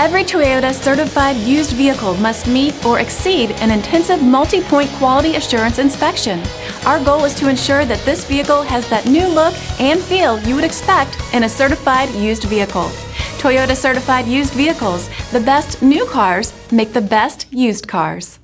Every Toyota certified used vehicle must meet or exceed an intensive multi-point quality assurance inspection. Our goal is to ensure that this vehicle has that new look and feel you would expect in a certified used vehicle. Toyota certified used vehicles, the best new cars make the best used cars.